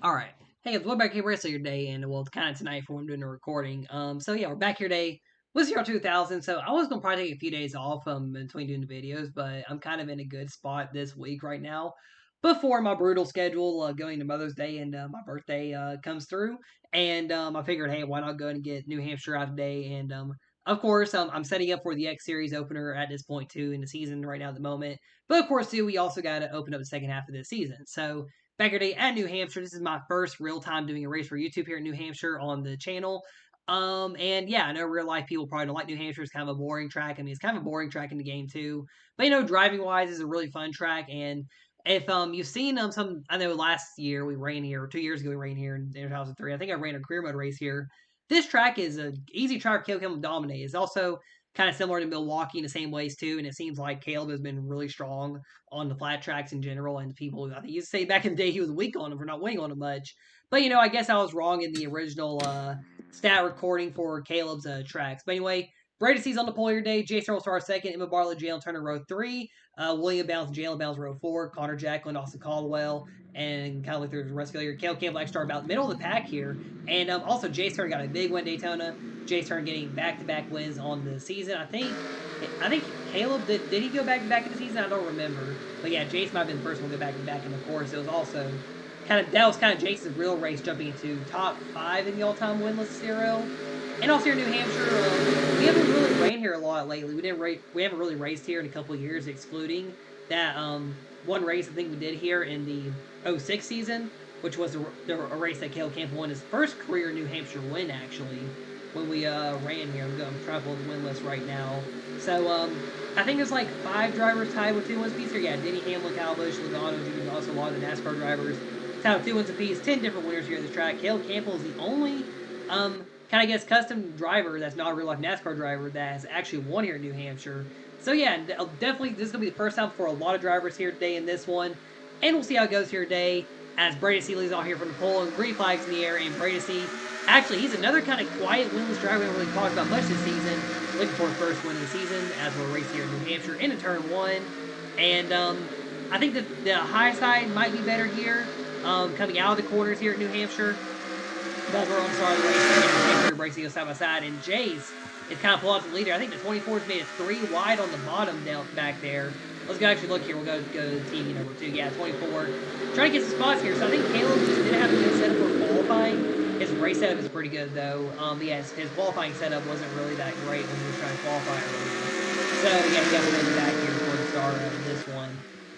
All right. Hey, welcome back here rest of your day, and well, kind of tonight for when I'm doing the recording. So yeah, we're back here today with CR2000. So I was gonna probably take a few days off between doing the videos, but I'm kind of in a good spot this week right now before my brutal schedule going to Mother's Day and my birthday comes through. And I figured, hey, why not go and get New Hampshire out today? And of course, I'm setting up for the X Series opener at this point too in the season right now at the moment. But of course, too, we also got to open up the second half of this season. So back today at New Hampshire. This is my first real time doing a race for YouTube here in New Hampshire on the channel. And yeah, I know real life people probably don't like New Hampshire. It's kind of a boring track. I mean, it's kind of a boring track in the game too. But driving wise, is a really fun track. And if you've seen some, I know last year we ran here, or 2 years ago we ran here in 2003. I think I ran a career mode race here. This track is an easy track to kill him dominate. It's also kind of similar to Milwaukee in the same ways too. And it seems like Caleb has been really strong on the flat tracks in general. And people, I think you say back in the day he was weak on them for not winning on them much. But I guess I was wrong in the original stat recording for Caleb's tracks. But anyway, Brady C's on the pole here today. Jason Earl Star second. Emma Bartlett, Jalen Turner row three. William Bounds, Jalen Bounds row four. Connor Jacklin, Austin Caldwell, and kind of look through the rest of the year. Caleb Campbell Black Star about middle of the pack here. And also Jace Turner got a big win Daytona. Jace Turner getting back-to-back wins on the season. I think Caleb did he go back-to-back in the season? I don't remember. But yeah, Jace might have been the first one to go back-to-back in the course. It was also that was kind of Jace's real race, jumping into top 5 in the all-time win list CRL. And also here in New Hampshire, we haven't really ran here a lot lately. We haven't really raced here in a couple of years, excluding that one race I think we did here in the 06 season, which was a race that Caleb Campbell won his first career New Hampshire win, actually, when we ran here. I'm trying to pull the win list right now. So I think there's like 5 drivers tied with 2 wins apiece here. Yeah, Denny Hamlin, Kyle Busch, Logano, Jr., also a lot of the NASCAR drivers tied with 2 wins apiece. 10 different winners here at this track. Caleb Campbell is the only kind of guess custom driver that's not a real life NASCAR driver that has actually won here in New Hampshire. So yeah, definitely this is gonna be the first time for a lot of drivers here today in this one, and we'll see how it goes here today as Brady C leads off here from the pole and green flags in the air. And Brady C, actually, he's another kind of quiet winless driver we haven't really talked about much this season. Looking for his first win of the season as we're racing here in New Hampshire into turn 1, and I think that the high side might be better here, coming out of the corners here at New Hampshire. But we're on the race. Racing side by side, and Jace is kind of pulling out the leader. I think the 24's made it 3 wide on the bottom down back there. Let's go actually look here. We'll go to TV number 2. Yeah, 24. Trying to get some spots here. So I think Caleb just didn't have a good setup for qualifying. His race setup is pretty good though. Yes, his qualifying setup wasn't really that great when he was trying to qualify earlier. So yeah, we got to go back here for the start of this one.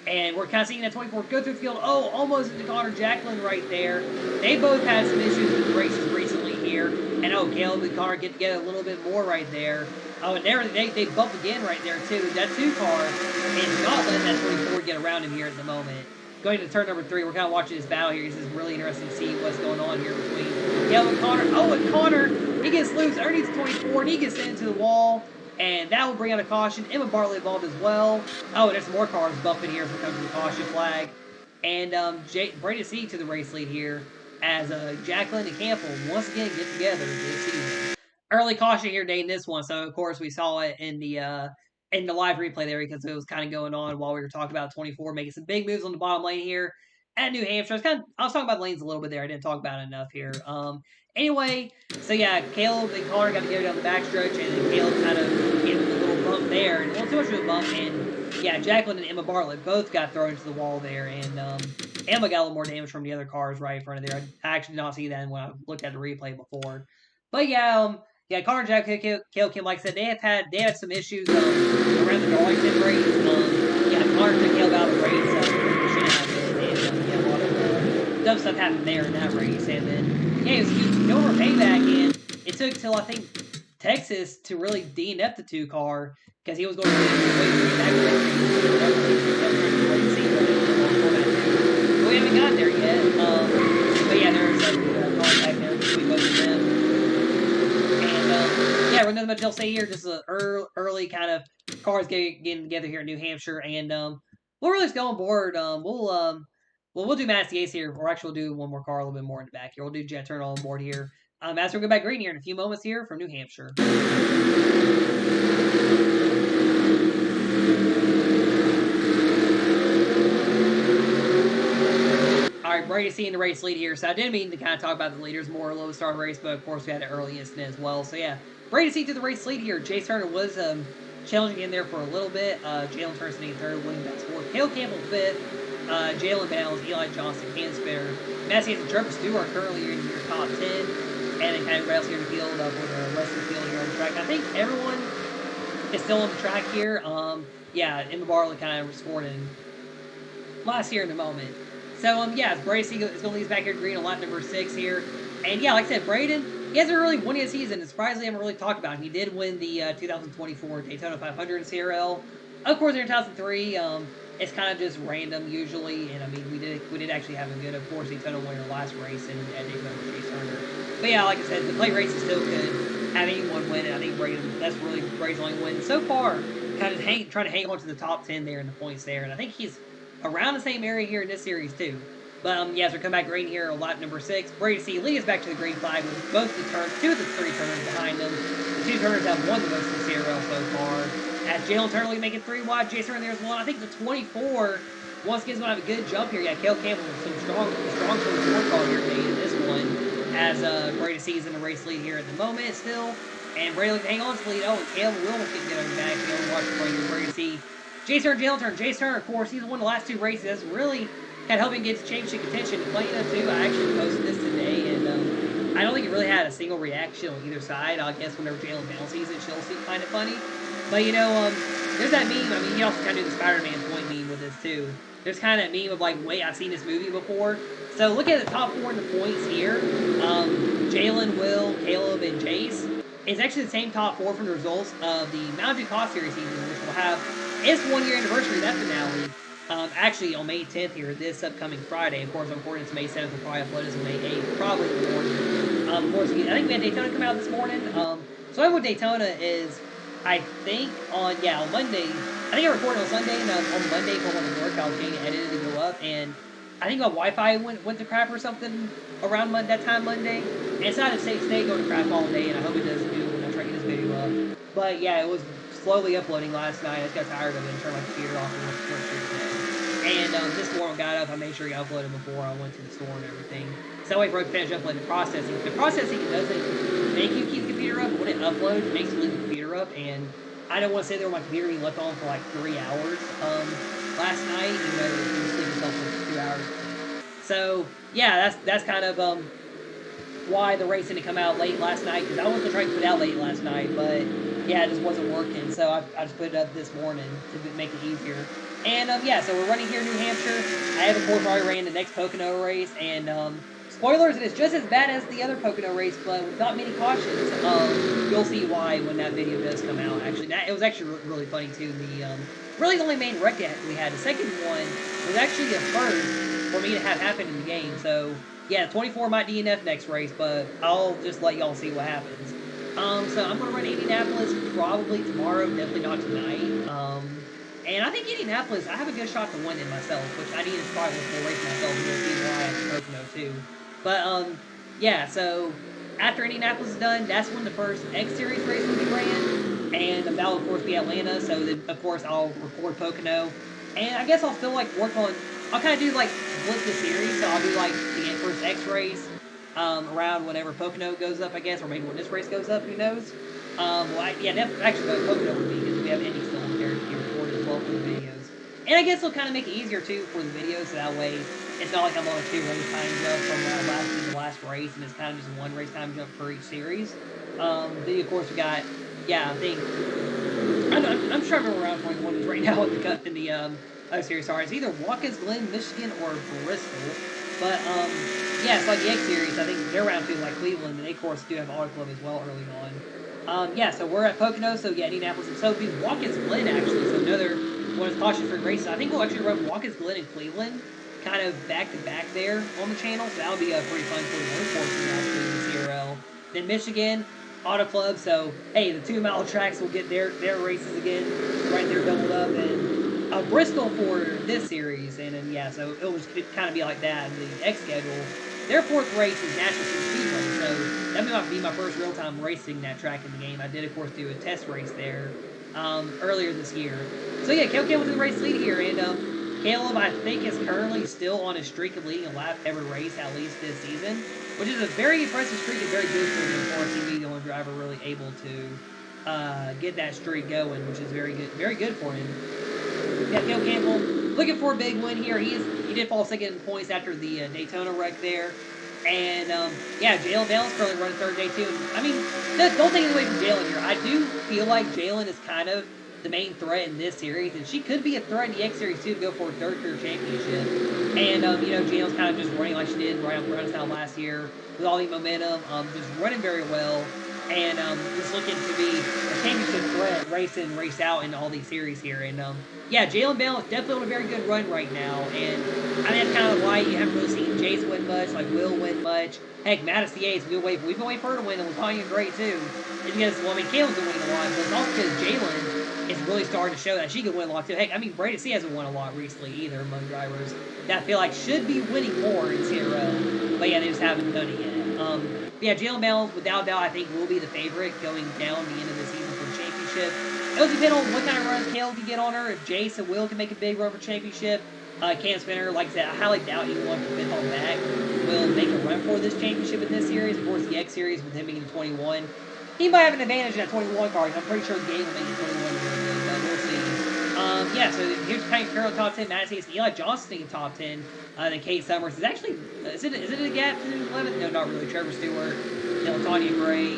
And we're kind of seeing that 24 go through the field. Oh, almost into Connor Jacklin right there. They both had some issues with the races recently here. And Caleb and Connor get together a little bit more right there. Oh, and there they bump again right there too. That 2 car is not letting that 24 get around him here at the moment. Going to turn number 3, we're kind of watching this battle here. This is really interesting to see what's going on here between Caleb and Connor. Oh, and Connor, he gets loose underneath the 24, and he gets into the wall. And that will bring out a caution. Emma Bartlett involved as well. Oh, and there's some more cars bumping here as it comes to the caution flag. And Brady C to the race lead here as Jacklin and Campbell once again get together this season. Early caution here today in this one. So, of course, we saw it in the live replay there because it was kind of going on while we were talking about 24 making some big moves on the bottom lane here at New Hampshire. I was talking about lanes a little bit there. I didn't talk about it enough here. Anyway, so yeah, Caleb and Connor got to go down the backstretch, and then Caleb kind of gave him a little bump there, and a little too much of a bump, and yeah, Jacklin and Emma Bartlett both got thrown into the wall there, and Emma got a little more damage from the other cars right in front of there. I actually did not see that when I looked at the replay before. But yeah, Connor, Caleb, Kim, like I said, they had some issues around the Darlington race. Yeah, Connor took Caleb out of the race, and a lot of dumb stuff happened there in that race, and then yeah, it was no more payback, and it took till I think Texas to really DNF the 2 car because he was going to get back to but we haven't got there yet. But yeah, there's a car back there between both of them. And yeah, nothing much else to say here. Just an early kind of cars getting together here in New Hampshire, and we'll really just go on board. We'll do Mass Ace here, or actually we'll do one more car a little bit more in the back here. We'll do Jet Turn on board here. As we go back green here in a few moments here from New Hampshire. Alright, Brady C in the race lead here. So I didn't mean to kind of talk about the leaders more, a little start of the race, but of course we had an early incident as well. So yeah, Brady C to the race lead here. Chase Turner was challenging in there for a little bit. Jalen Turner sitting third, William Bass fourth, Cale Campbell fifth, Jalen Bowles, Eli Johnson, Can Spitter, Massey and Trevor Stewart currently in your top 10, and then kind of rails here in the field with the rest of the field here on the track. I think everyone is still on the track here. Yeah, Emma Bartlett kind of scored in last year in the moment. So, yeah, Brady is going to lead us back here to green on lap number 6 here. And, yeah, like I said, Braden, he hasn't really won his season, and surprisingly, I haven't really talked about him. He did win the 2024 Daytona 500 in CRL. Of course, in 2003, it's kind of just random usually, and, I mean, we did actually have a good, of course, Daytona winner last race at Daytona with Chase Turner. But, yeah, like I said, the plate race is still good. Have anyone win, and I think Braden, that's really Braden's only win so far. Kind of trying to hang on to the top 10 there in the points there, and I think he's around the same area here in this series too. But yeah, as we come back green here on lap number 6, Brady C leads us back to the green flag with both the turns, 2 of the 3 turners behind them. The 2 turners have won the most in the CRL so far. As Jalen Turner making 3 wide, Jason in there as well. I think the 24 once again is going to have a good jump here. Yeah, Cale Campbell with some strong short call here today in this one. As Brady C is in the race lead here at the moment still. And Brady looking to hang on to the lead. Oh, and Cale will get on the back. You know, watch the play here. Brady C. Jalen Turner. Jace Turner, of course, he's won the last 2 races. That's really kind of helping get to championship contention. Plano, too, I actually posted this today, and I don't think it really had a single reaction on either side. I guess whenever Jalen Bowles sees it, she'll seem kind of funny. But, you know, there's that meme. I mean, he also kind of do the Spider-Man point meme with this, too. There's kind of that meme of, like, wait, I've seen this movie before. So, look at the top 4 in the points here. Jalen, Will, Caleb, and Jace. It's actually the same top 4 from the results of the Mountain Dew Cost Series season, which will have its 1-year anniversary of that finale. Actually, on May 10th here, this upcoming Friday. Of course, I'm recording this May 7th. We'll probably upload this on May 8th, probably in the morning. Of course, I think we had Daytona come out this morning. So what Daytona is, I think, on Monday. I think I recorded on Sunday, and on Monday for when I work, I was getting it edited to go up, and I think my Wi-Fi went to crap or something around that time Monday. And it's not a safe state going to crap all day, and I hope it does too when I try to get this video up. But yeah, it was slowly uploading last night. I just got tired of it and turned my computer off and went to work today. And this morning I got up, I made sure I uploaded before I went to the store and everything. So I wait for it to finish uploading the processing. The processing doesn't make you keep the computer up, but when it uploads, it makes you leave the computer up. And I don't want to sit there with my computer being left on for like 3 hours last night. You know, you sleep yourself for 2 hours. So yeah, that's kind of why the race didn't come out late last night, because I wasn't trying to put it out late last night, but yeah, it just wasn't working, so I just put it up this morning to make it easier. And yeah, so we're running here in New Hampshire. I have, of course, already ran the next Pocono race, and spoilers, it is just as bad as the other Pocono race, but with not many cautions. You'll see why when that video does come out. Actually, it was actually really funny too. Really the only main wreck we had. The second one was actually a first for me to have happen in the game. So yeah, 24 might DNF next race, but I'll just let y'all see what happens. So I'm gonna run Indianapolis probably tomorrow, definitely not tonight. And I think Indianapolis, I have a good shot to win it myself, which I need to probably one more race myself, and you'll see why at Pocono too. But yeah, so after Indianapolis is done, that's when the first X Series race will be ran, and that will of course be Atlanta. So then of course I'll record Pocono, and I guess I'll still like work on. I'll kind of do like split the series, so I'll do like the first X race around whenever Pocono goes up, I guess, or maybe when this race goes up, who knows? Yeah, actually, Pocono would be because we have Indy still on there to be recorded as well for the videos. And I guess it'll kind of make it easier too for the videos, so that way it's not like I'm on a 2 race time jump from last to the last race, and it's kind of just a 1 race time jump for each series. Then of course we got, I think I'm trying to remember around 21 is right now in the series. Sorry, it's either Watkins Glen, Michigan, or Bristol. But yeah, it's like the X Series. I think they're around too, like Cleveland, and they of course do have Auto Club as well early on. Yeah, so we're at Pocono, so yeah, Indianapolis, and so it'll be Watkins Glen actually. So another one of the caution-free races. I think we'll actually run Watkins Glen and Cleveland, kind of back to back there on the channel. So that'll be pretty fun for the one portion actually in the CRL. Then Michigan, Auto Club. So hey, the 2-mile tracks will get their races again, right there doubled up, and Bristol for this series, and then yeah, so it was kind of be like that. The X schedule, their 4th race is National Super Speedway, so that might be my first real-time racing that track in the game. I did, of course, do a test race there earlier this year. So yeah, Cale Campbell was in the race lead here, and Caleb, I think, is currently still on a streak of leading a lap every race, at least this season, which is a very impressive streak and very good for him, for us to be the only driver really able to get that streak going, which is very good for him. Yeah, Caleb Campbell looking for a big win here. He did fall second in points after the Daytona wreck there. And, yeah, Jalen Bell's currently running third day, too. I mean, don't take it away from Jalen here. I do feel like Jalen is kind of the main threat in this series, and she could be a threat in the X Series, too, to go for a third career championship. And, you know, Jalen's kind of just running like she did right us down last year with all the momentum, just running very well. And just looking to be a championship threat, race in, race out in all these series here. And yeah, Jalen Bell is definitely on a very good run right now. And I mean, that's kind of why you haven't really seen Jace win much, like Will win much. Heck, Madison Yates, we've been waiting for her to win, and Latanya great too. It's because, well, I mean, Caleb's been winning a lot, but it's also because Jalen is really starting to show that she can win a lot too. Heck, I mean, Brady C hasn't won a lot recently either among drivers that I feel like should be winning more in CRL. But yeah, they just haven't done it yet. Yeah, Jalen Bell, without doubt, I think will be the favorite going down the end of the season for the championship. It'll depend on what kind of runs Caleb can get on her. If Jace and Will can make a big run for championship, Cam Spinner, like I said, I highly doubt anyone from fifth on back will make a run for this championship in this series. Of course, the X Series with him being 21, he might have an advantage in that 21 car. I'm pretty sure the game will make it 21 again, but we'll see. Yeah, so here's Hank Carroll top 10, Matt States, Eli Johnson in top 10. Then Kate Summers is actually, is it a gap to 11th? No, not really. Trevor Stewart, Tanya Gray,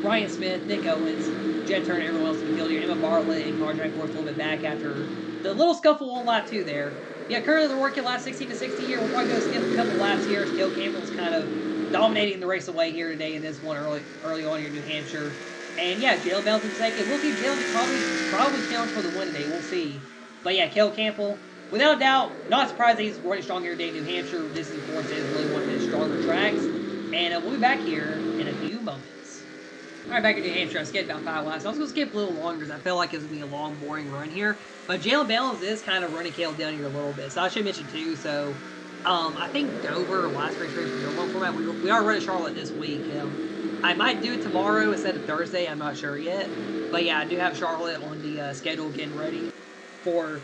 Ryan Smith, Nick Owens, Jed Turner, everyone else in the field here. Emma Bartlett and Carl Drake Force a little bit back after the little scuffle on lap 2 there. Yeah, currently they're working last 16 to 60 here. We'll probably go skip a couple laps here. Caleb Campbell's kind of dominating the race away here today in this one early on here in New Hampshire. And yeah, Jalen Bell's in second. We'll see Jalen probably challenge for the win today. We'll see. But yeah, Caleb Campbell, without doubt, not surprised that he's running strong here today in New Hampshire. This is, of course, is really one of his stronger tracks. And we'll be back here in a few moments. Alright, back in New Hampshire. I skipped about 5 laps. I was going to skip a little longer because I felt like it was going to be a long, boring run here. But Jalen Bell is kind of running Caleb down here a little bit. So I should mention, too, so I think Dover, last race for the one format, we are running Charlotte this week. I might do it tomorrow instead of Thursday. I'm not sure yet. But yeah, I do have Charlotte on the schedule getting ready for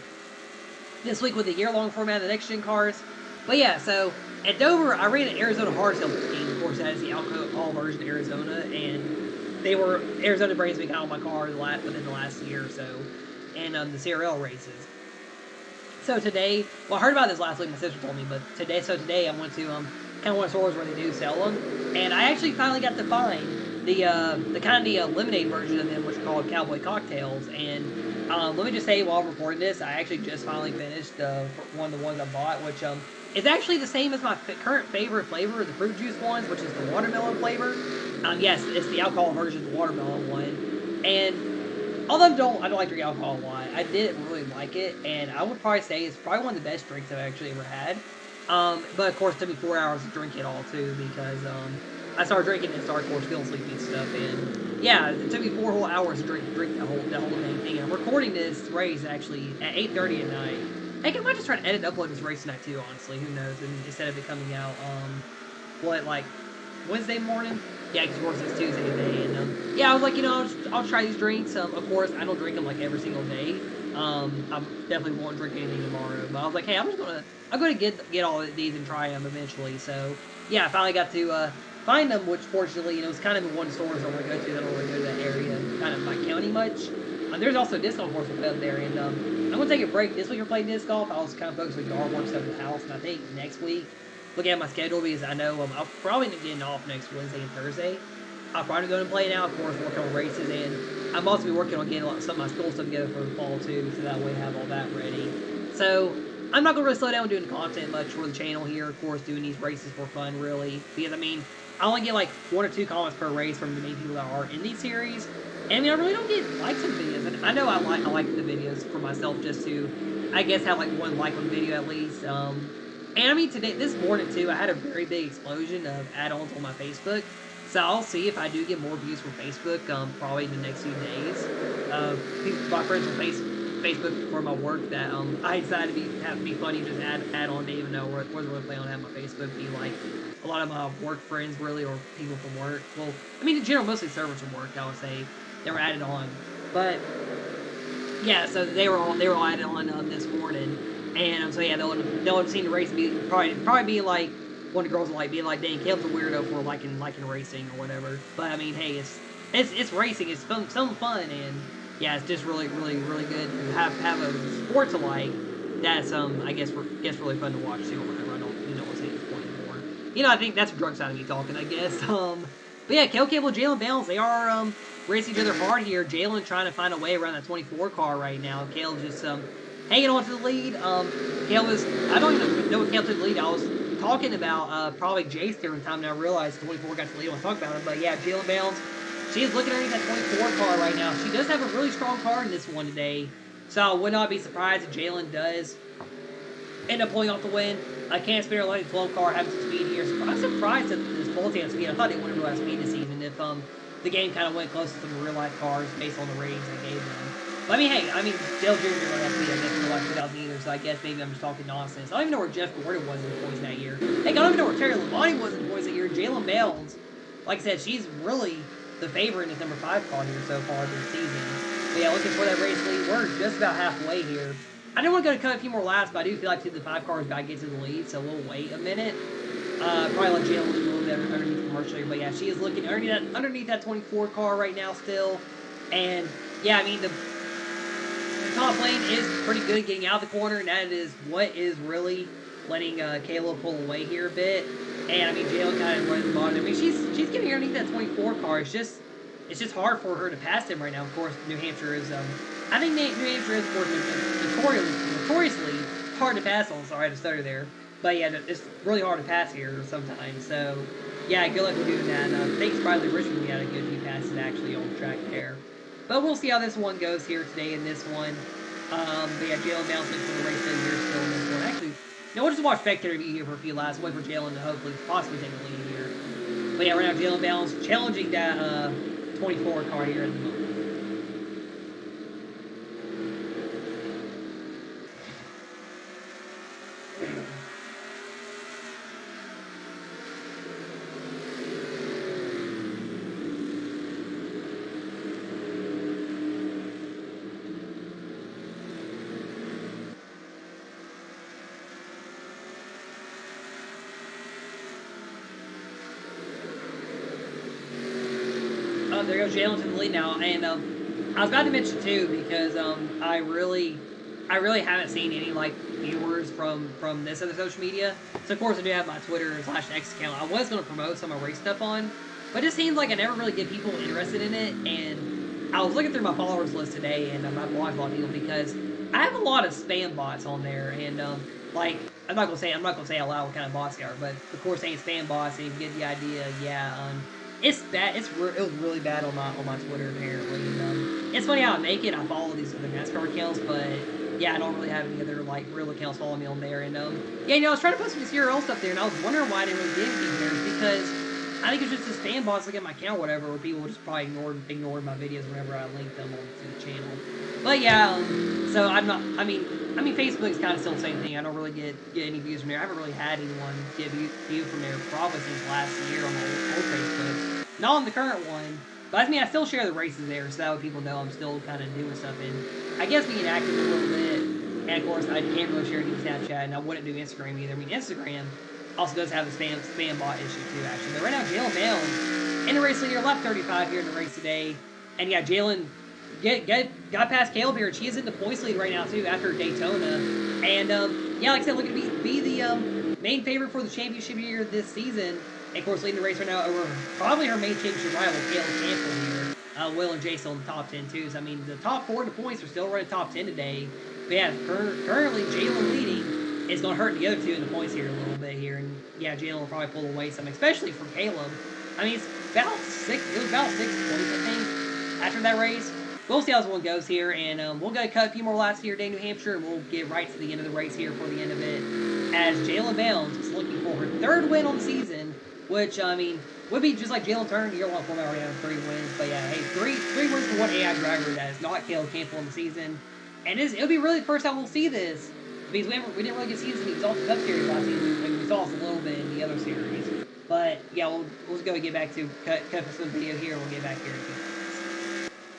this week with the year-long format of the next-gen cars. But yeah, so at Dover, I ran an Arizona hardtail team. Of course, that is the alcohol version of Arizona. And they were, Arizona brands been kind of on my car within the last year or so. And the CRL races. So today, well, I heard about this last week. My sister told me, but today I went to kind of one of the stores where they do sell them, and I actually finally got to find the kind of the lemonade version of them, which are called Cowboy Cocktails. And let me just say, while I'm recording this, I actually just finally finished one of the ones I bought, which is actually the same as my current favorite flavor, the fruit juice ones, which is the watermelon flavor. Yes, it's the alcohol version of the watermelon one, and although I don't like drinking alcohol a lot, I did really like it, and I would probably say it's probably one of the best drinks I've actually ever had. But of course, it took me 4 hours to drink it all too, because I started drinking and started, of course, feeling sleepy and stuff. And yeah, it took me 4 whole hours to drink the whole dang thing. And I'm recording this race actually at 8:30 at night. Heck, I might just try to edit and upload this race tonight too. Honestly, who knows? And instead of it coming out, like Wednesday morning. Yeah, because of course it's Tuesday today, and yeah, I was like, I'll try these drinks. Of course, I don't drink them like every single day. I definitely won't drink anything tomorrow, but I was like, hey, I'm gonna get all of these and try them eventually. So yeah, I finally got to find them, which fortunately, it's kind of the one stores I want to go to. I don't really go to that area, kind of my county much. There's also a disc golf course up there, and I'm gonna take a break this week. We're playing disc golf. I was kind of focused on yard work stuff in the house, and I think next week, looking at my schedule, because I know I'll probably be getting off next Wednesday and Thursday. I'll probably go and play now, of course, working on races, and I'm also be working on getting some of my school stuff together for the fall too, so that way I have all that ready. So I'm not gonna really slow down doing the content much for the channel here, of course, doing these races for fun, really, because I mean, I only get like 1 or 2 comments per race from the main people that are in these series, and I mean, I really don't get likes on videos, and I know I like the videos for myself just to, I guess, have like 1 like on the video at least. And I mean, this morning too, I had a very big explosion of add-ons on my Facebook. So I'll see if I do get more views from Facebook, probably in the next few days. My friends on Facebook for my work that I decided to have be funny, just add on to even know wasn't really planning on having my Facebook be like a lot of my work friends really, or people from work. Well, I mean in general, mostly servants from work, I would say, they were added on. But Yeah, so they were all added on this morning, and so yeah, they'll have seen the race be probably be like one of the girls will like being like, dang, Caleb's a weirdo for liking racing or whatever. But I mean, hey, it's racing, it's some fun, and yeah, it's just really good to have a sport to like. That's I guess really fun to watch too or whatever. I don't want to say this point anymore. I think that's drunk side of me talking, I guess. But yeah, Caleb Campbell, Jalen Bounds, they are racing each other hard here. Jalen trying to find a way around that 24 car right now. Caleb just hanging on to the lead. Caleb is, I don't even know what Caleb took the lead. I was talking about probably Jace during the time, and I realized 24 got the lead. I want to talk about it, but yeah, Jalen Bounds, she is looking underneath that 24 car right now. She does have a really strong car in this one today, so I would not be surprised if Jalen does end up pulling off the win. I can't spare a light 12 car having some speed here. I'm surprised at this multi speed. I thought they wanted to go at speed this season if the game kind of went close to some real life cars based on the ratings I gave them. But I mean, hey, Dale Jr. didn't really have speed, I guess, in real life 2000 either, so I guess maybe I'm just talking nonsense. I don't even know where Jeff Gordon was in the points that year. Heck, I don't even know where Terry Labonte was in the points that year. Jalen Bounds, like I said, she's really the favorite in this number 5 car here so far this season. But yeah, looking for that race lead. We're just about halfway here. I didn't want to go to cut a few more laps, but I do feel like 2 of the 5 cars got to get to the lead, so we'll wait a minute. Probably let Jalen lose a little bit underneath commercial, but yeah, she is looking underneath that 24 car right now still. And yeah, I mean, the top lane is pretty good getting out of the corner, and that is what is really letting Kayla pull away here a bit. And I mean, Jalen kind of running the bottom. I mean, she's getting underneath that 24 car. It's just hard for her to pass him right now. Of course, New Hampshire is I think New Hampshire is, of course, notoriously hard to pass on. Sorry, I had to stutter there. But yeah, it's really hard to pass here sometimes. So yeah, good luck with doing that. Thanks, Bradley Richmond. We had a good few passes actually on the track there. But we'll see how this one goes here today in this one. But yeah, Jalen Bounds looking for the race lead here still in this one. Actually, we'll just watch Spectator be here for a few laps. Wait for Jalen to hopefully possibly take the lead here. But yeah, right now Jalen Bounds challenging that 24 car here at the moment. There goes Jalen to the lead now, and I was about to mention too because I really haven't seen any like viewers from this other social media. So of course I do have my Twitter/X account. I was going to promote some of my race stuff on, but it seems like I never really get people interested in it. And I was looking through my followers list today, and I blocked a lot of people because I have a lot of spam bots on there, and like I'm not gonna say out loud what kind of bots they are, but of course they ain't spam bots, and you get the idea. Yeah, it's bad. It was really bad on my Twitter apparently. And, it's funny how I make it. I follow these other NASCAR accounts, but yeah, I don't really have any other like real accounts following me on there. And yeah, I was trying to post some CRL stuff there, and I was wondering why I didn't really get anything there because I think it's just this fan bots look at my account, or whatever, where people just probably ignored my videos whenever I linked them onto the channel. But yeah, so I'm not. I mean, Facebook's kind of still the same thing. I don't really get any views from there. I haven't really had anyone get view from there probably since last year on my old Facebook. Not on the current one, but I mean, I still share the races there, so that way people know I'm still kind of doing stuff and I guess being active a little bit. And of course, I can't really share any Snapchat, and I wouldn't do Instagram either. I mean, Instagram also does have the spam bot issue too, actually. But right now, Jalen Bounds in the race leader, lap 35 here in the race today, and yeah, Jalen got past Caleb here. She is in the points lead right now too after Daytona, and yeah, like I said, looking to be the main favorite for the championship here this season. And of course, leading the race right now over probably her main championship rival, Caleb Campbell here. Will and Jay still in the top 10 too. So I mean, the top 4 in the points are still running top 10 today. But yeah, currently Jalen leading is going to hurt the other two in the points here a little bit here, and yeah, Jalen will probably pull away some, especially from Caleb. I mean, it's about 6 points, I think, after that race. We'll see how this one goes here, and we'll go cut a few more laps here today in New Hampshire, and we'll get right to the end of the race here for the end of it, as Jalen Bounds is looking for her 3rd win on the season, which, I mean, would be just like Jalen Turner, year-long Formula already having 3 wins, but yeah, hey, 3 wins for one AI driver that is not Caleb Campbell in the season, and it'll be really the first time we'll see this, because we didn't really get to see this in the Exalted Cup Series last season, and we saw this a little bit in the other series, but yeah, we'll just go and get back to cut some video here, and we'll get back here in a few minutes.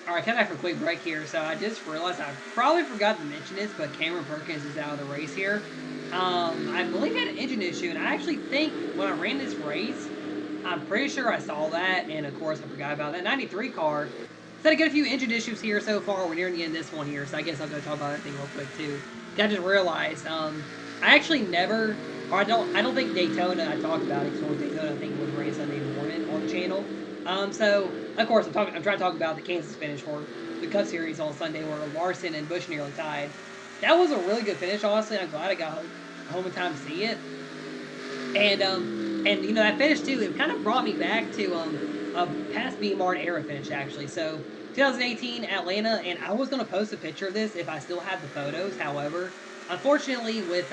Alright, come back for a quick break here. So I just realized I probably forgot to mention this, but Cameron Perkins is out of the race here. I believe he had an engine issue, and I actually think when I ran this race, I'm pretty sure I saw that, and of course I forgot about that 93 car. So I got a few engine issues here so far. We're nearing the end of this one here, so I guess I'm gonna talk about that thing real quick too. I just realized, I actually never, or I don't think Daytona. I talked about it because Daytona I think was race Sunday morning on the channel. So of course I'm trying to talk about the Kansas finish for the Cup Series on Sunday where Larson and Busch nearly tied. That was a really good finish, honestly. I'm glad I got home in time to see it. And you know that finish too, it kind of brought me back to a past B Martin era finish actually. So 2018 Atlanta, and I was gonna post a picture of this if I still had the photos. However, unfortunately with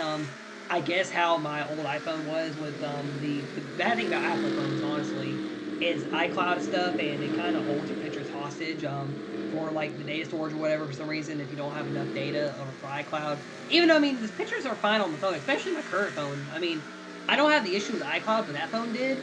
I guess how my old iPhone was with the bad thing about Apple phones honestly is iCloud stuff, and it kind of holds your pictures hostage for like the data storage or whatever for some reason if you don't have enough data for iCloud. Even though I mean the pictures are fine on the phone, especially my current phone. I mean I don't have the issue with iCloud, but that phone did,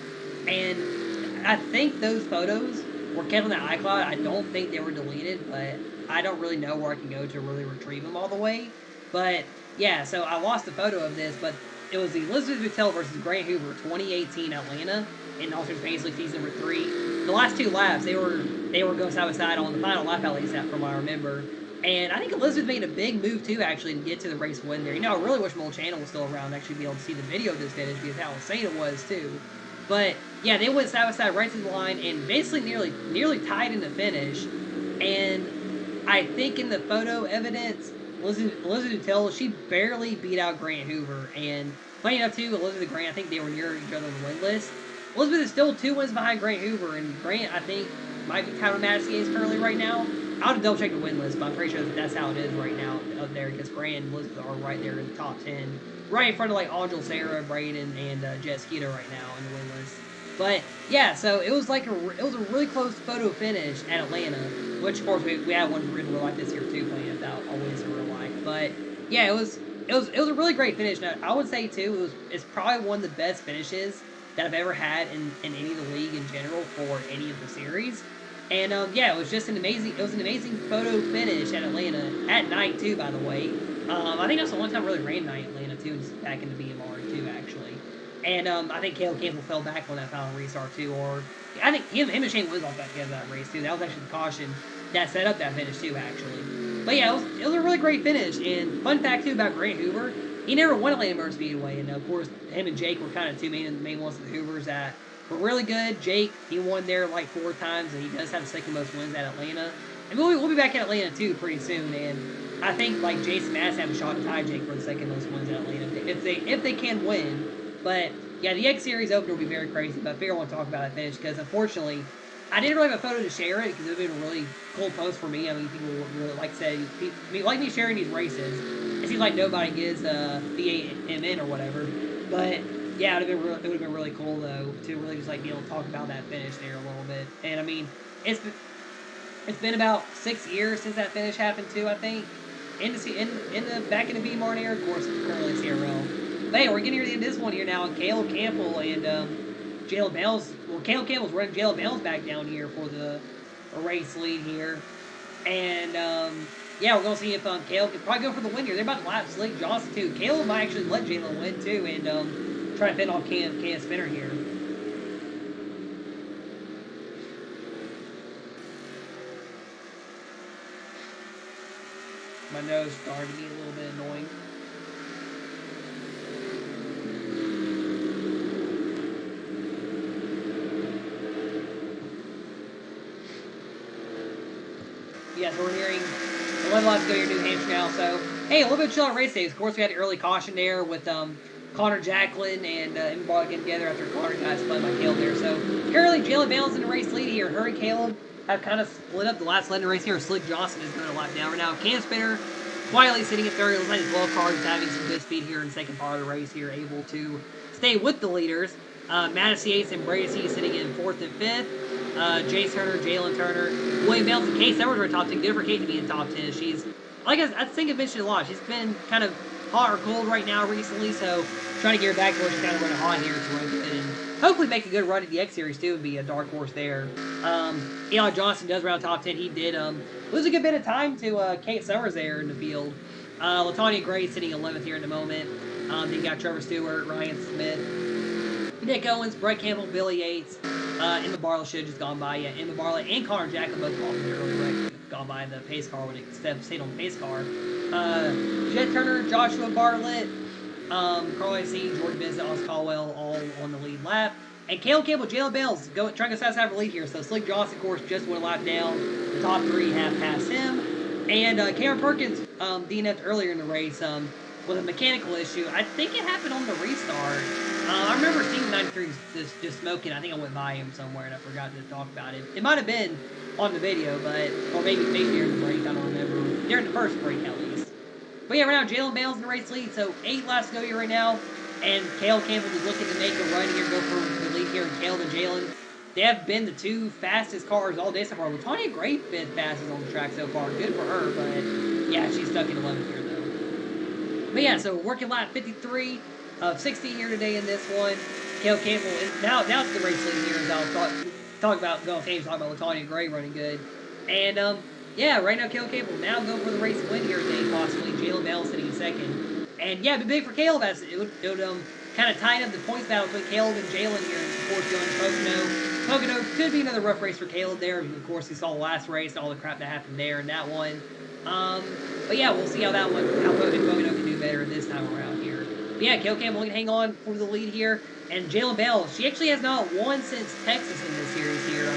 and I think those photos were kept on that iCloud. I don't think they were deleted, but I don't really know where I can go to really retrieve them all the way. But yeah, so I lost a photo of this, but it was the Elizabeth Buttel versus Grant Hoover 2018 Atlanta in All-Stars Basically season number 3. The last 2 laps, they were going side by side on the final lap, at least from what I remember. And I think Elizabeth made a big move too, actually, to get to the race win there. You know, I really wish my old channel was still around to actually be able to see the video of this finish because how insane it was too. But yeah, they went side by side right to the line and basically nearly tied in the finish. And I think in the photo evidence, Elizabeth Buttel, she barely beat out Grant Hoover. And funny enough too, Elizabeth and Grant, I think they were near each other on the win list. Elizabeth is still 2 wins behind Grant Hoover, and Grant, I think, might be tied with Madison currently right now. I'll have to double check the win list, but I'm pretty sure that's how it is right now up there because Grant and Elizabeth are right there in the top 10. Right in front of like Angel, Sarah, Braden, and Jet Skeeter right now in the win list. But yeah, so it was like a really close photo finish at Atlanta, which of course we had one in real life this year too, playing without always in real life. But yeah, it was a really great finish. Now I would say too, it's probably one of the best finishes that I've ever had in any of the league in general for any of the series. And yeah, it was an amazing photo finish at Atlanta at night too. By the way, I think that's the one time I really ran night Atlanta too, just back into BMR too actually. And I think Caleb Campbell fell back on that final restart too, or I think him and Shane Wood off back together that race too. That was actually the caution that set up that finish too actually. But yeah, it was a really great finish. And fun fact too about Grant Hoover, he never won Atlanta Motor Speedway, and of course him and Jake were kind of two main ones of the Hoovers that were really good. Jake, he won there like 4 times, and he does have the second most wins at Atlanta. And we'll be back in Atlanta too pretty soon. And I think like Jason Mass have a shot to tie Jake for the second most wins at Atlanta if they can win. But yeah, the X Series opener will be very crazy. But I figure I want to talk about that finish because unfortunately, I didn't really have a photo to share it because it would have been a really cool post for me. I mean, people would really like me sharing these races. It seems like nobody gives VAMN or whatever, but yeah, it would have been really cool though to really just like be able to talk about that finish there a little bit. And I mean, it's been about 6 years since that finish happened too. I think back in the B Martin era, of course, currently CRL. But hey, we're getting near the end of this one here now, and Caleb Campbell and Jalen Bales. Well, Caleb Campbell's running Jalen Bales back down here for the race lead here, and yeah, we're gonna see if Caleb can probably go for the win here. They're about to lap Slick Johnson too. Caleb might actually let Jalen win too, and try to fend off Cam Spinner here. My nose started to be a little bit annoying. Yeah, so we're hearing 11 laps go here to New Hampshire now. So, hey, a little bit of chill on race days. Of course, we had the early caution there with Connor Jacklin and Imbaugh getting together after Connor got spun by Caleb there. So, currently, Jalen Bales in the race lead here. Her and Caleb have kind of split up the last leg in the race here. Slick Johnson is going to lap down right now. Cam Spinner quietly sitting at third. It looks like his wild card is having some good speed here in the second part of the race here, able to stay with the leaders. Mattis Yates and Brady C sitting in 4th and 5th. Jace Turner, Jalen Turner, William Bales, and Case Edwards are top 10. Good for Kate to be in top 10. She's, like I think I mentioned a lot, she's been kind of hot or cold right now recently, so trying to get her back to where she's kind of running hot here to run good and hopefully make a good run at the X Series too and be a dark horse there. Eli Johnson does round top 10. He did lose a good bit of time to Kate Summers there in the field. LaTonya Gray sitting 11th here in the moment. Then you got Trevor Stewart, Ryan Smith, Nick Owens, Brett Campbell, Billy Yates. Emma Barlow should have just gone by. Yeah, Emma Barlow and Connor Jackson both off in the early wreck. Gone by the pace car when it stayed on the pace car. Jet Turner, Joshua Bartlett, Carl A.C., Jordan Bennett, Oz Caldwell all on the lead lap. And Caleb Campbell, Jalen Bales trying to satisfy the lead here. So Slick Johnson, of course, just went a lap down. The top three have passed him. And Cameron Perkins DNF'd earlier in the race with a mechanical issue. I think it happened on the restart. I remember seeing 93 just smoking. I think I went by him somewhere and I forgot to talk about it. It might have been on the video, or maybe during the break. I don't remember. During the first break, at least. But yeah, right now, Jalen Bales in the race lead. So 8 laps to go here right now. And Caleb Campbell is looking to make a run here, go for the lead here. And Caleb and Jalen, they have been the 2 fastest cars all day so far. LaTonya Gray been fastest on the track so far. Good for her, but yeah, she's stuck in 11th here, though. But yeah, so working lap 53 of 60 here today in this one. Caleb Campbell, now it's the race lead here, as I'll talk about, talk about LaTonya Gray running good. And, yeah, right now Caleb Campbell now going for the race win here today, possibly. Jalen Bell sitting in second. And yeah, it'd be big for Caleb as it would kind of tighten up the points battle between Caleb and Jalen here. And of course, going to Pocono. Pocono could be another rough race for Caleb there. Of course, he saw the last race and all the crap that happened there in that one. But yeah, we'll see how that one, how Pocono can do better this time around here. But yeah, Caleb Campbell can hang on for the lead here. And Jalen Bell, she actually has not won since Texas in this series here.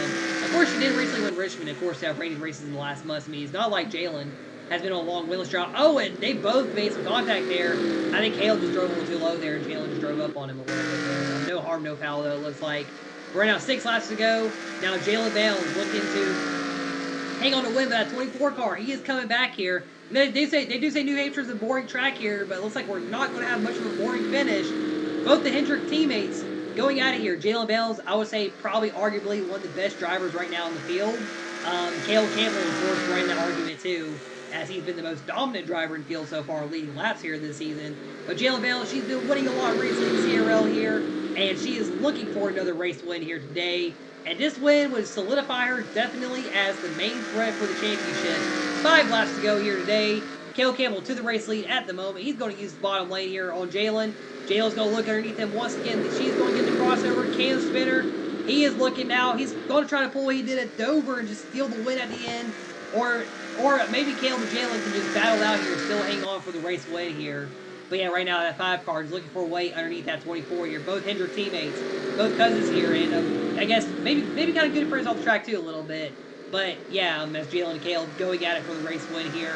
Of course, she did recently win Richmond. Of course, they have rated races in the last month. I mean, it's not like Jalen has been on a long winless drought. Oh, and they both made some contact there. I think Caleb just drove a little too low there, and Jalen just drove up on him a little bit there. No harm, no foul, though, it looks like. Right now, 6 laps to go. Now, Jalen Bell is looking to hang on to win that 24 car. He is coming back here. They do say New Hampshire is a boring track here, but it looks like we're not going to have much of a boring finish. Both the Hendrick teammates going out of here. Jalen Bell's, I would say, probably arguably one of the best drivers right now in the field. Caleb Campbell, of course, running that argument, too, as he's been the most dominant driver in the field so far, leading laps here this season. But Jalen Bell, she's been winning a lot recently in CRL here, and she is looking for another race win here today. And this win would solidify her definitely as the main threat for the championship. 5 laps to go here today. Caleb Campbell to the race lead at the moment. He's going to use the bottom lane here on Jalen. Jalen's going to look underneath him once again. She's going to get the crossover. Cam Spinner, he is looking now. He's going to try to pull what he did at Dover and just steal the win at the end. Or maybe Caleb and Jalen can just battle out here and still hang on for the race win here. But yeah, right now that 5 car is looking for a way underneath that 24 here. Both Hendrick teammates, both cousins here, and I guess maybe kind of good friends off the track too a little bit. But yeah, as Jalen and Caleb going at it for the race win here.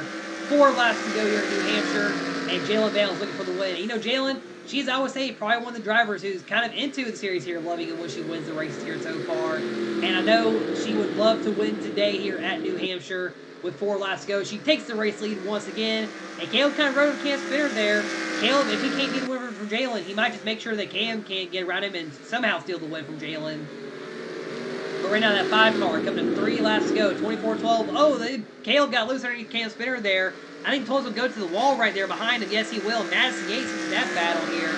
4 laps to go here in New Hampshire, and Jalen Bell is looking for the win. And, you know, Jalen, she's, I would say, probably one of the drivers who's kind of into the series here, loving it when she wins the races here so far. And I know she would love to win today here at New Hampshire with 4 laps to go. She takes the race lead once again, and Caleb kind of rode with Cam Spinner there. Caleb, if he can't get a win from Jalen, he might just make sure that Cam can't get around him and somehow steal the win from Jalen. But right now, that 5 car coming to 3 laps to go, 24-12. Oh, Caleb got loose underneath Cam Spinner there. I think Toles will go to the wall right there behind him. Yes, he will. Madison Yates is that battle here.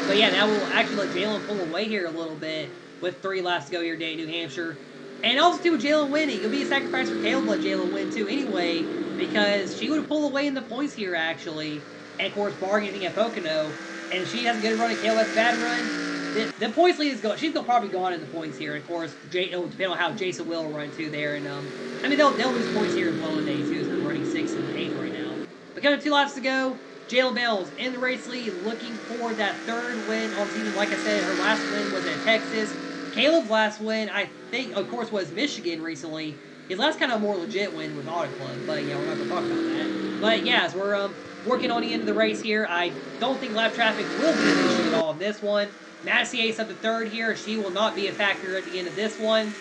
But yeah, that will actually let Jalen pull away here a little bit with 3 laps to go here today in New Hampshire. And also, too, with Jalen winning, it'll be a sacrifice for Caleb to let Jalen win, too, anyway, because she would have pulled away in the points here, actually. And, of course, bargaining at Pocono. And she has a good run at Caleb. That's a bad run. The points lead is going. She's probably gone in the points here. And, of course, it'll depend on how Jason will run, too, there. And, I mean, they'll lose points here as well today, too, so they're running 6th and 8th right now. But coming 2 laps to go, Jalen Bell's in the race lead, looking for that 3rd win on the season. Like I said, her last win was at Texas. Caleb's last win, I think, of course, was Michigan recently. His last kind of more legit win with Auto Club, but yeah, we're not going to talk about that. But yeah, as we're working on the end of the race here, I don't think lap traffic will be an issue at all in this one. Madison Yates up to 3rd here. She will not be a factor at the end of this one.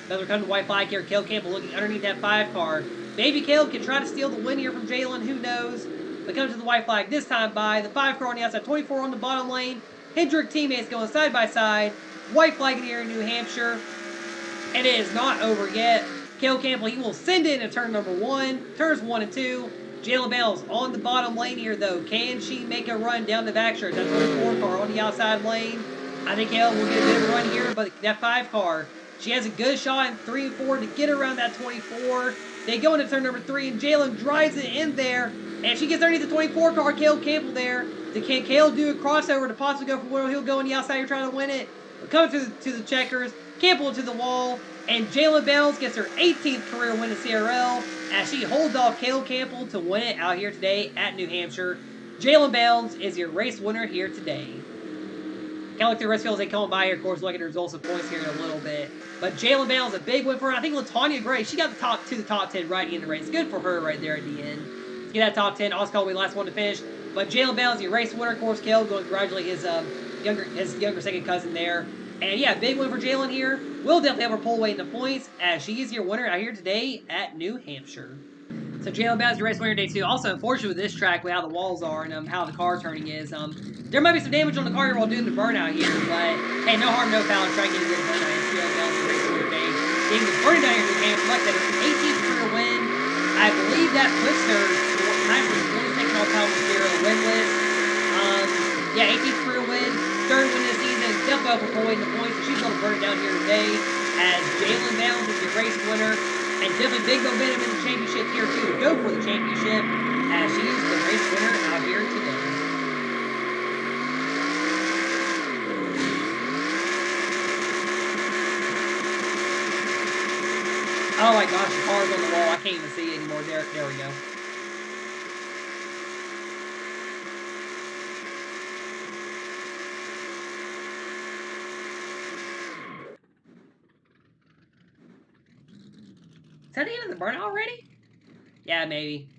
As we're coming to white flag here, Caleb Campbell looking underneath that 5 car. Maybe Caleb can try to steal the win here from Jalen, who knows. But coming to the white flag this time by the 5 car on the outside, 24 on the bottom lane. Hendrick teammates going side by side. White flag here in New Hampshire. And it is not over yet. Caleb Campbell, he will send in a turn number 1. Turns 1 and 2. Jalen Bales on the bottom lane here, though. Can she make a run down the backstretch? That 24 car on the outside lane. I think Hale will get a bit of a run here, but that 5 car, she has a good shot in 3 and 4 to get around that 24. They go into turn number 3, and Jalen drives it in there, and she gets underneath the 24 car. Caleb Campbell there. Can Caleb do a crossover to possibly go for Will? He'll go on the outside here trying to win it. Coming to the checkers, Campbell to the wall, and Jalen Bales gets her 18th career win in CRL as she holds off Caleb Campbell to win it out here today at New Hampshire. Jalen Bales is your race winner here today. Kind of look through the rest fields they come by here. Of course, look at the results of points here in a little bit. But Jalen Bales, a big win for her. I think LaTanya Gray, she got the top 10 right in the race. Good for her right there at the end. To get that top 10. Oscar will be the last one to finish. But Jalen Bales, your race winner. Of course, Caleb going to congratulate his younger second cousin there. And yeah, big win for Jalen here. We'll definitely have her pull away in the points as she is your winner out here today at New Hampshire. So Jalen Bales, your race winner day 2. Also, unfortunately with this track, with how the walls are and how the car turning is, there might be some damage on the car here while doing the burnout here, but hey, no harm, no foul. Try to get a good burnout. And Jalen Bales, your race winner day. Getting the burnout here in New Hampshire, like that, it's 18th career win. I believe that puts her time for the points taking all time with zero win list. Yeah, 18th career win, 3rd win of the season. Definitely up for the points, so she's going to burn it down here today as Jalen Bales is your race winner. And definitely big momentum in the championship here, too. To go for the championship as she is the race winner out here today. Oh my gosh, the car's on the wall. I can't even see it anymore. There we go. Is that the end of the burnout already? Yeah, maybe.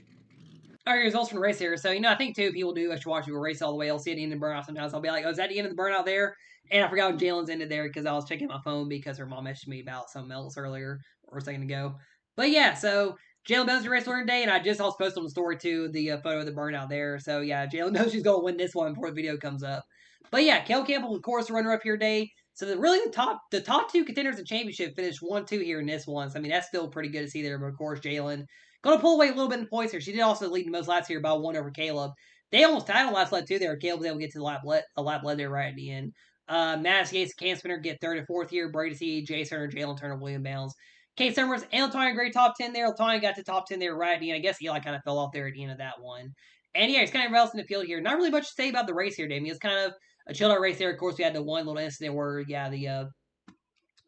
Alright, results from the race here. So, I think, too, people do actually watch people race all the way. I'll see at the end of the burnout sometimes. I'll be like, oh, is that the end of the burnout there? And I forgot when Jalen's ended there because I was checking my phone because her mom messaged me about something else earlier or a second ago. But, yeah, so Jalen Bales, your race winner today, and I just also posted on the story, too, the photo of the burnout there. So, yeah, Jalen knows she's going to win this one before the video comes up. But, yeah, Caleb Campbell, of course, the runner-up here today. So, the top 2 contenders in the championship finished 1-2 here in this one. So, I mean, that's still pretty good to see there. But, of course, Jalen going to pull away a little bit in the points here. She did also lead the most laps here by 1 over Caleb. They almost tied on last lap, too, there. Caleb was able to get to the lap led there right at the end. Mattis Gates, Cam Spinner get 3rd and 4th here. Brady C, Jay Turner, Jalen Turner, William Bales. Kate Summers and LaTanya Gray top 10 there. LaTanya got to top 10 there right at the end. I guess Eli kind of fell off there at the end of that one. And yeah, it's kind of else in the field here. Not really much to say about the race here, Damien. It's kind of a chilled out race there. Of course, we had the one little incident where, yeah, the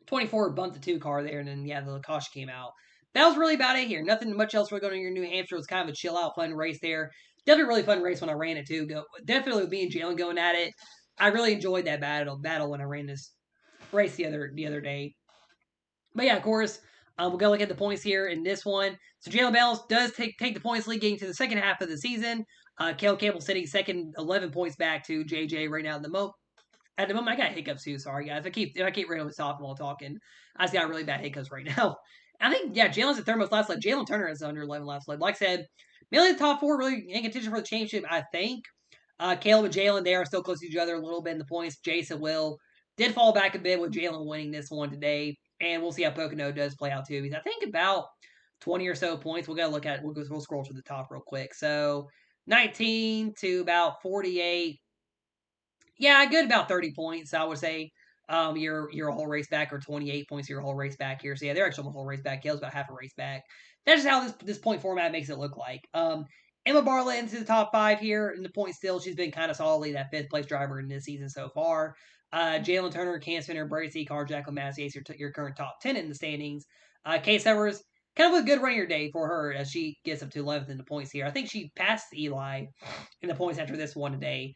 24 bumped the 2 car there, and then, yeah, the caution came out. That was really about it here. Nothing much else really going on in New Hampshire. It was kind of a chill out, fun race there. Definitely a really fun race when I ran it, too. Definitely with me and Jalen going at it. I really enjoyed that battle when I ran this race the other day. But yeah, of course, we'll go look at the points here in this one. So Jalen Bales does take the points lead getting to the second half of the season. Caleb Campbell sitting second, 11 points back to JJ right now at the moment. At the moment, I got hiccups too. Sorry, guys. If I keep randomly stopping while talking, I just got really bad hiccups right now. I think, yeah, Jalen's at third most laps led. Jalen Turner is under 11 laps led. Like I said, mainly the top 4 really in contention for the championship, I think. Caleb and Jalen, they are still close to each other a little bit in the points. Jason Will did fall back a bit with Jalen winning this one today. And we'll see how Pocono does play out too. Because I think about 20 or so points. We'll go look at it. We'll scroll to the top real quick. So 19 to about 48. Yeah, good about 30 points, I would say. You're a whole race back, or 28 points. You're a whole race back here. So yeah, they're actually almost a whole race back. Caleb's about half a race back. That's just how this point format makes it look like. Emma Bartlett into the top 5 here in the point still. She's been kind of solidly that 5th place driver in this season so far. Jalen Turner, Cam Spinner, Brady C, Carl Jacqueline, Massey, your current top 10 in the standings. Kay Severs, kind of a good running day for her as she gets up to 11th in the points here. I think she passed Eli in the points after this one today.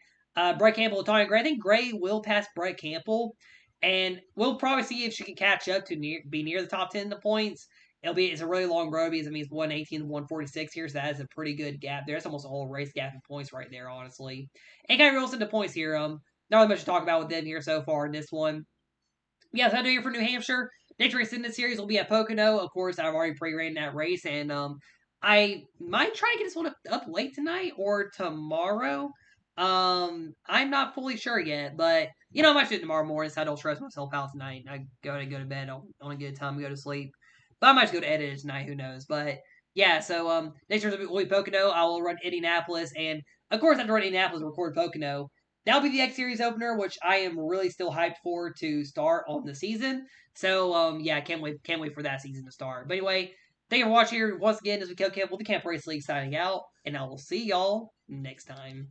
Brett Campbell, LaTanya Gray. I think Gray will pass Brett Campbell, and we'll probably see if she can catch up to be near the top 10 in the points. It's a really long road because it means 118 to 146 here, so that is a pretty good gap there. It's almost a whole race gap in points right there, honestly. And kind of rolls into points here. Not really much to talk about with them here so far in this one. Yeah, so I do here for New Hampshire. Next race in this series will be at Pocono. Of course, I've already pre-ran that race, and I might try to get this one up late tonight or tomorrow. I'm not fully sure yet, but I might do it tomorrow morning so I don't stress myself out tonight. I go to bed on a good time, go to sleep. But I might just go to edit it tonight, who knows. But yeah, so next year will be Pocono. I will run Indianapolis, and of course after running Indianapolis, record Pocono. That'll be the X Series opener, which I am really still hyped for to start on the season. So yeah, can't wait for that season to start. But anyway, thank you for watching here once again as we kill Camp with the Camp Race League signing out, and I will see y'all next time.